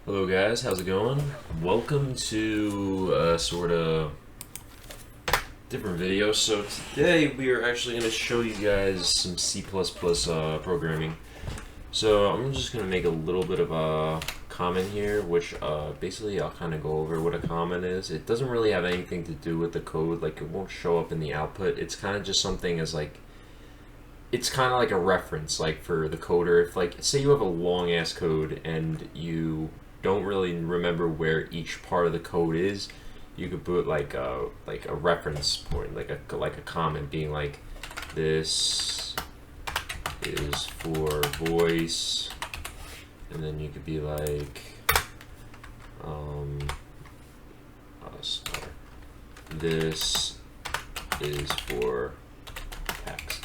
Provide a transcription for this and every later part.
Hello guys, how's it going? Welcome to a sort of different video. So today we are actually going to show you guys some C++ programming. So I'm just going to make a little bit of a comment here, which basically I'll kind of go over what a comment is. It doesn't really have anything to do with the code, like it won't show up in the output. It's kind of just something as like, it's kind of like a reference, like for the coder. If like, say you have a long ass code and you don't really remember where each part of the code is, you could put like a reference point, like a comment being like, this is for voice, and then you could be like, this is for text.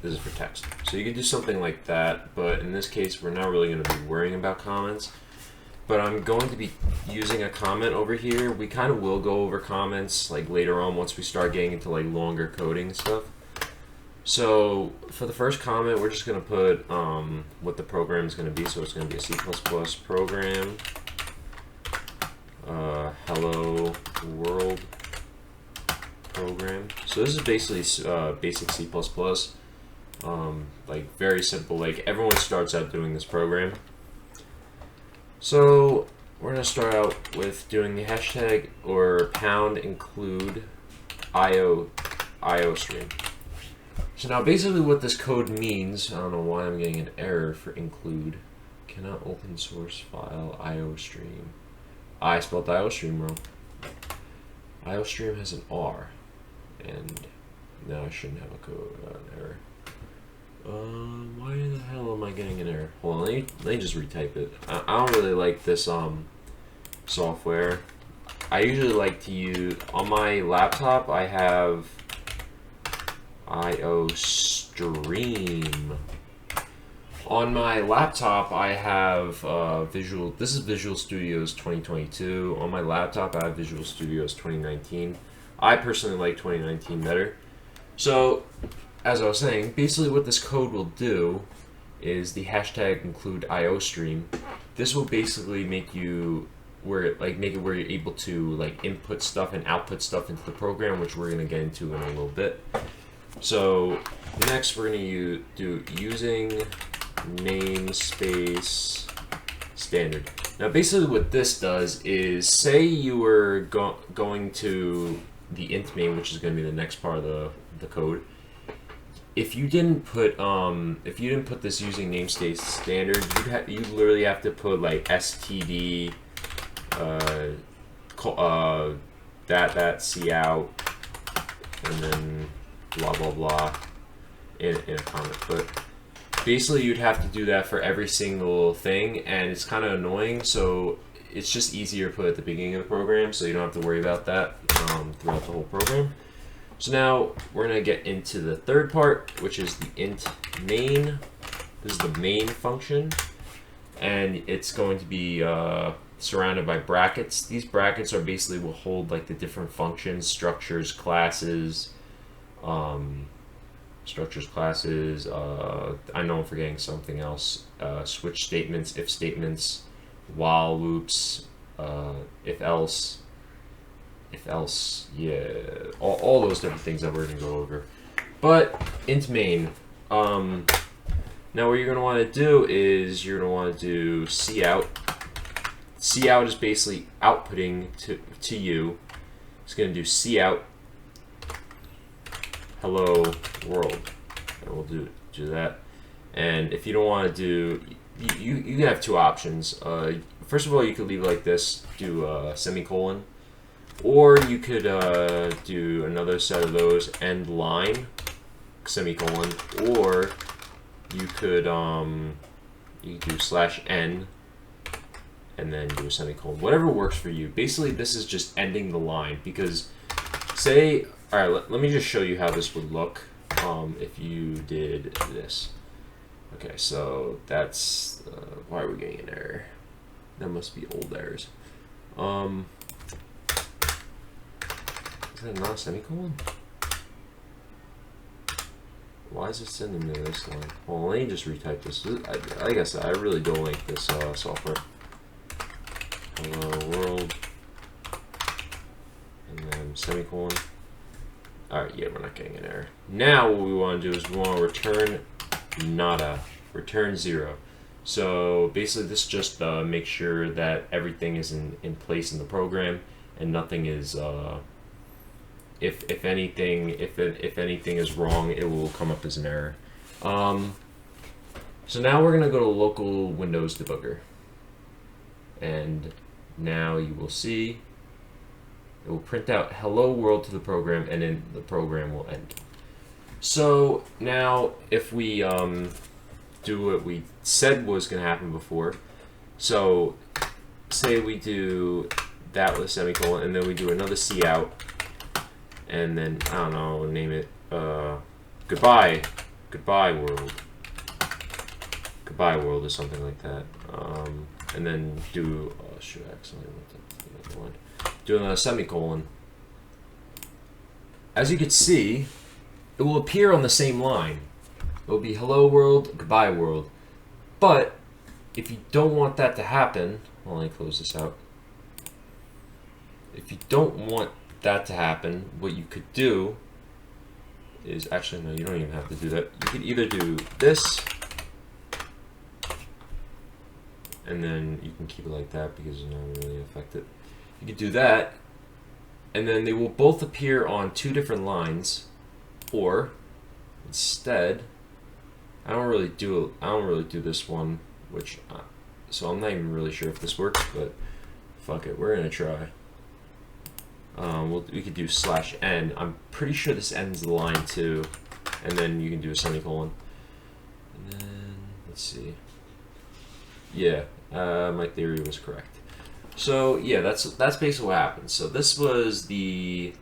This is for text. So you could do something like that, but in this case, we're not really going to be worrying about comments. But I'm going to be using a comment over here. We kind of will go over comments like later on once we start getting into like longer coding and stuff. So for the first comment, we're just going to put what the program is going to be. So it's going to be a C++ program. Hello world program. So this is basically basic C++. Like very simple, like everyone starts out doing this program. So we're gonna start out with doing the hashtag or pound include IO stream. So now basically what this code means, I don't know why I'm getting an error for include, cannot open source file IO stream. I spelled IO stream wrong. IO stream has an R, and now I shouldn't have an error. Why the hell am I getting an error? Hold on, let me just retype it. I don't really like this software. I usually like to use, on my laptop I have IO stream. On my laptop I have this is Visual Studios 2022. On my laptop I have Visual Studios 2019. I personally like 2019 better. So as I was saying, basically what this code will do is the hashtag include IO stream. This will basically make you make it where you're able to like input stuff and output stuff into the program, which we're gonna get into in a little bit. So next we're gonna do using namespace standard. Now basically what this does is, say you were going to the int main, which is going to be the next part of the code. If you didn't put this using namespace standard, you literally have to put like std that cout and then blah blah blah in a comment. But basically you'd have to do that for every single thing, and it's kind of annoying. So it's just easier to put at the beginning of the program, so you don't have to worry about that throughout the whole program. So now we're going to get into the third part, which is the int main. This is the main function, and it's going to be surrounded by brackets. These brackets are basically will hold like the different functions, structures, classes. I know I'm forgetting something else. Switch statements, if statements, while loops, if else, yeah, all those different things that we're going to go over. But int main, now what you're going to want to do is you're going to want to do cout. Cout is basically outputting to you. It's going to do cout hello world, and we'll do that. And if you don't want to do, you can have two options. First of all, you could leave it like this, do a semicolon. Or you could do another set of those, end line, semicolon, or you could do /n and then do a semicolon. Whatever works for you. Basically, this is just ending the line, because say, all right, let me just show you how this would look if you did this. Okay, so that's why are we getting an error? That must be old errors. Is that not a semicolon? Why is it sending me this line? Well, let me just retype this. Like I said, I really don't like this software. Hello world. And then semicolon. Alright, yeah, we're not getting an error. Now what we want to do is we want to return nada. Return 0. So basically this just makes sure that everything is in place in the program and nothing is if anything is wrong, it will come up as an error. So now we're gonna go to local Windows debugger, and now you will see it will print out hello world to the program, and then the program will end. So now if we do what we said was gonna happen before, so say we do that with a semicolon, and then we do another cout, and then, I don't know, name it, goodbye world. Goodbye world or something like that. And then do, oh shoot, I accidentally went to the one. Do another semicolon. As you can see, it will appear on the same line. It will be hello world, goodbye world. But, if you don't want that to happen, well, let me close this out. If you don't want that to happen, what you could do is, actually no, you don't even have to do that. You could either do this, and then you can keep it like that because it's not really affect it. You could do that, and then they will both appear on two different lines, or instead, I don't really do this one, which so I'm not even really sure if this works, but fuck it, we're gonna try. We could do /n. I'm pretty sure this ends the line too, and then you can do a semicolon. And then let's see. Yeah, my theory was correct. So yeah, that's basically what happened. So this was the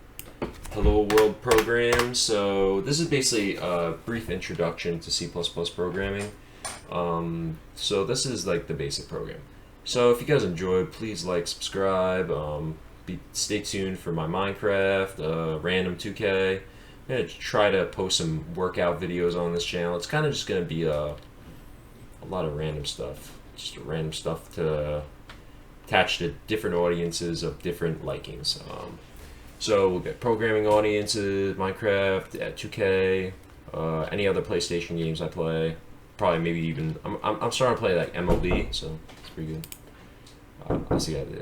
Hello World program. So this is basically a brief introduction to C++ programming. So this is like the basic program. So if you guys enjoyed, please like, subscribe. Stay tuned for my Minecraft, random 2K. I'm gonna try to post some workout videos on this channel. It's kind of just gonna be a lot of random stuff, just random stuff to attach to different audiences of different likings. So we'll get programming audiences, Minecraft, 2K, any other PlayStation games I play. Probably maybe even I'm starting to play like MLB, so it's pretty good. I'll see you guys later.